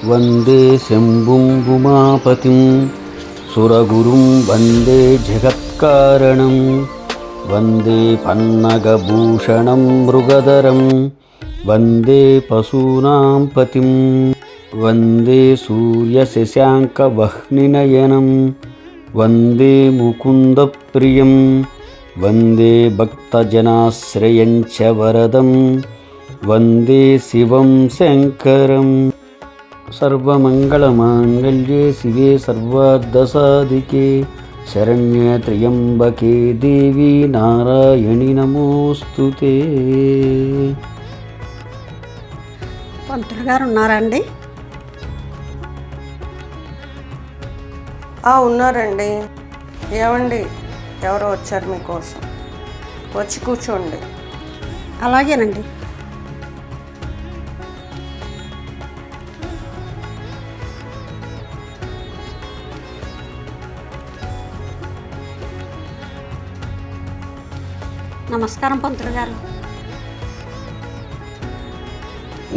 వందే శంభుం ఉమాపతిం సురగురుం వందే జగత్కారణం వందే పన్నగభూషణం మృగధరం వందే పశూనాం పతిం వందే సూర్యశశాంకవహ్నినయనం వందే ముకుందప్రియం వందే భక్తజనాశ్రయం చ వరదం వందే శివం శంకరం. సర్వమంగళమాంగళ్యే శివే సర్వార్థసాధికే శరణ్యే త్ర్యంబకే దేవి నారాయణి నమోస్తుతే. పంతులు గారు ఉన్నారా అండి? ఉన్నారండి. ఏమండి, ఎవరో వచ్చారు మీకోసం. వచ్చి కూర్చోండి. అలాగేనండి. నమస్కారం పంతులు గారు.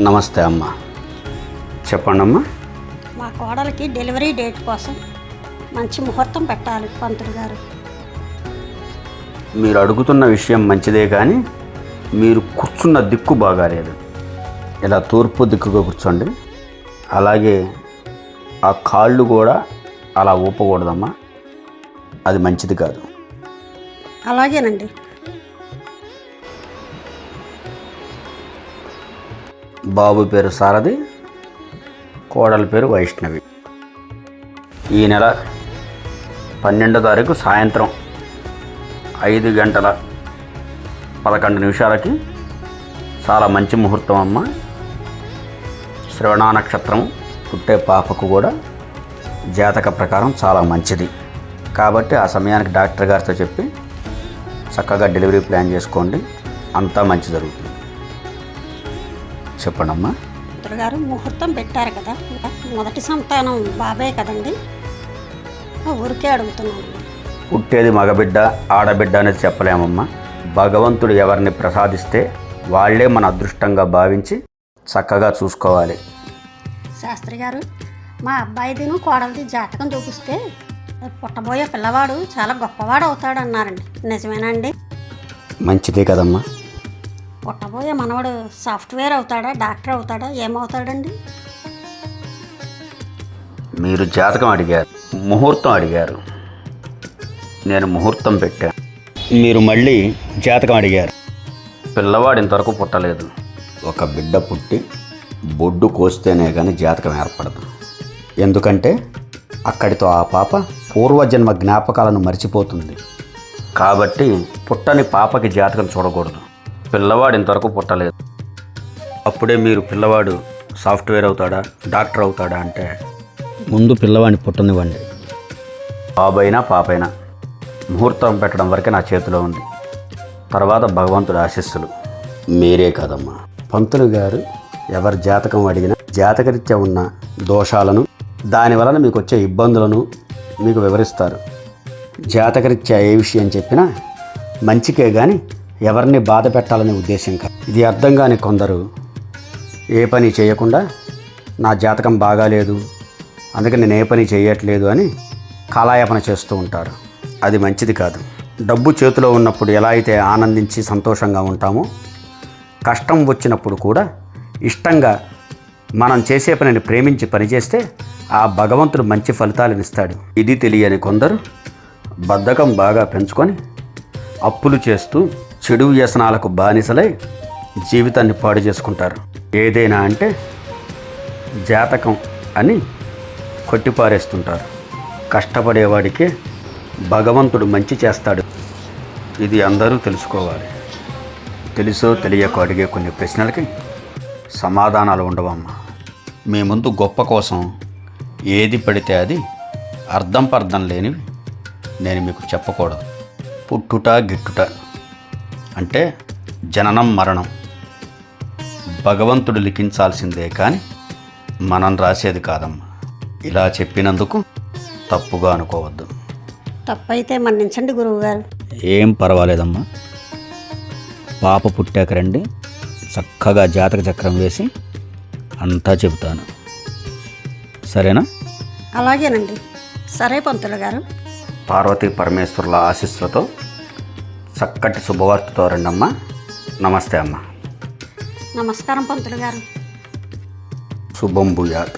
నమస్తే అమ్మా. చెప్పండి అమ్మా. మా కోడలికి డెలివరీ డేట్ కోసం మంచి ముహూర్తం పెట్టాలి పంతులు గారు. మీరు అడుగుతున్న విషయం మంచిదే, కానీ మీరు కూర్చున్న దిక్కు బాగాలేదు. ఇలా తూర్పు దిక్కుగా కూర్చోండి. అలాగే ఆ కాళ్ళు కూడా అలా ఊపకూడదమ్మా, అది మంచిది కాదు. అలాగేనండి. బాబు పేరు సారథి, కోడలి పేరు వైష్ణవి. ఈ నెల 12వ తారీఖు సాయంత్రం 5:11 చాలా మంచి ముహూర్తం అమ్మ. శ్రవణ నక్షత్రం పుట్టే పాపకు కూడా జాతక ప్రకారం చాలా మంచిది. కాబట్టి ఆ సమయానికి డాక్టర్ గారితో చెప్పి చక్కగా డెలివరీ ప్లాన్ చేసుకోండి, అంతా మంచి జరుగుతుంది. చెప్పండి అమ్మా. పంతులు గారు ముహూర్తం పెట్టారు కదా, మొదటి సంతానం బాబే కదండి, ఊరికే అడుగుతున్నాను. పుట్టేది మగబిడ్డ ఆడబిడ్డ అనేది చెప్పలేమమ్మా. భగవంతుడు ఎవరిని ప్రసాదిస్తే వాళ్లే మన అదృష్టంగా భావించి చక్కగా చూసుకోవాలి. శాస్త్రి గారు, మా అబ్బాయిదిను కోడలిది జాతకం చూపిస్తే పుట్టబోయే పిల్లవాడు చాలా గొప్పవాడు అవుతాడు అన్నారండి, నిజమేనండి? మంచిదే కదమ్మా. పుట్టబోయే మనవాడు సాఫ్ట్వేర్ అవుతాడా, డాక్టర్ అవుతాడా, ఏమవుతాడండి? మీరు జాతకం అడిగారు, ముహూర్తం అడిగారు, నేను ముహూర్తం పెట్టాను. మీరు మళ్ళీ జాతకం అడిగారు. పిల్లవాడు ఇంతవరకు పుట్టలేదు. ఒక బిడ్డ పుట్టి బొడ్డు కోస్తేనే కానీ జాతకం ఏర్పడదు. ఎందుకంటే అక్కడితో ఆ పాప పూర్వజన్మ జ్ఞాపకాలను మర్చిపోతుంది. కాబట్టి పుట్టని పాపకి జాతకం చూడకూడదు. పిల్లవాడు ఇంతవరకు పుట్టలేదు, అప్పుడే మీరు పిల్లవాడు సాఫ్ట్వేర్ అవుతాడా, డాక్టర్ అవుతాడా అంటే ముందు పిల్లవాడిని పుట్టనివ్వండి. బాబైనా పాపైనా ముహూర్తం పెట్టడం వరకే నా చేతిలో ఉంది. తర్వాత భగవంతుడి ఆశీస్సులు. మీరే కదమ్మా. పంతులు గారు ఎవరి జాతకం అడిగినా జాతకరీత్యా ఉన్న దోషాలను, దాని వలన మీకు వచ్చే ఇబ్బందులను మీకు వివరిస్తారు. జాతకరీత్యా ఏ విషయం చెప్పినా మంచికే కానీ ఎవరిని బాధ పెట్టాలనే ఉద్దేశం కాదు. ఇది అర్థం కాని కొందరు ఏ పని చేయకుండా నా జాతకం బాగాలేదు, అందుకని నేను ఏ పని చేయట్లేదు అని కాలయాపన చేస్తూ ఉంటారు. అది మంచిది కాదు. డబ్బు చేతిలో ఉన్నప్పుడు ఎలా అయితే ఆనందించి సంతోషంగా ఉంటామో, కష్టం వచ్చినప్పుడు కూడా ఇష్టంగా మనం చేసే పనిని ప్రేమించి పనిచేస్తే ఆ భగవంతుడు మంచి ఫలితాలను ఇస్తాడు. ఇది తెలియని కొందరు బద్ధకం బాగా పెంచుకొని అప్పులు చేస్తూ చెడు వ్యసనాలకు బానిసలై జీవితాన్ని పాడు చేసుకుంటారు. ఏదైనా అంటే జాతకం అని కొట్టిపారేస్తుంటారు. కష్టపడేవాడికే భగవంతుడు మంచి చేస్తాడు. ఇది అందరూ తెలుసుకోవాలి. తెలుసో తెలియకో అడిగే కొన్ని ప్రశ్నలకి సమాధానాలు ఉండవమ్మా. మీ ముందు గొప్ప కోసం ఏది పడితే అది అర్థం పర్థం లేనివి నేను మీకు చెప్పకూడదు. పుట్టుట గిట్టుట అంటే జననం మరణం భగవంతుడు లిఖించాల్సిందే కానీ మనం రాసేది కాదమ్మా. ఇలా చెప్పినందుకు తప్పుగా అనుకోవద్దు. తప్పైతే మన్నించండి గురువుగారు. ఏం పర్వాలేదమ్మా. పాప పుట్టాక రండి, చక్కగా జాతక చక్రం వేసి అంతా చెబుతాను. సరేనా? అలాగేనండి. సరే పంతులు గారు. పార్వతీ పరమేశ్వరుల ఆశీస్సులతో చక్కటి శుభవార్తతో రండమ్మా. నమస్తే అమ్మ. నమస్కారం పంతులు గారు. శుభం భూయాత్.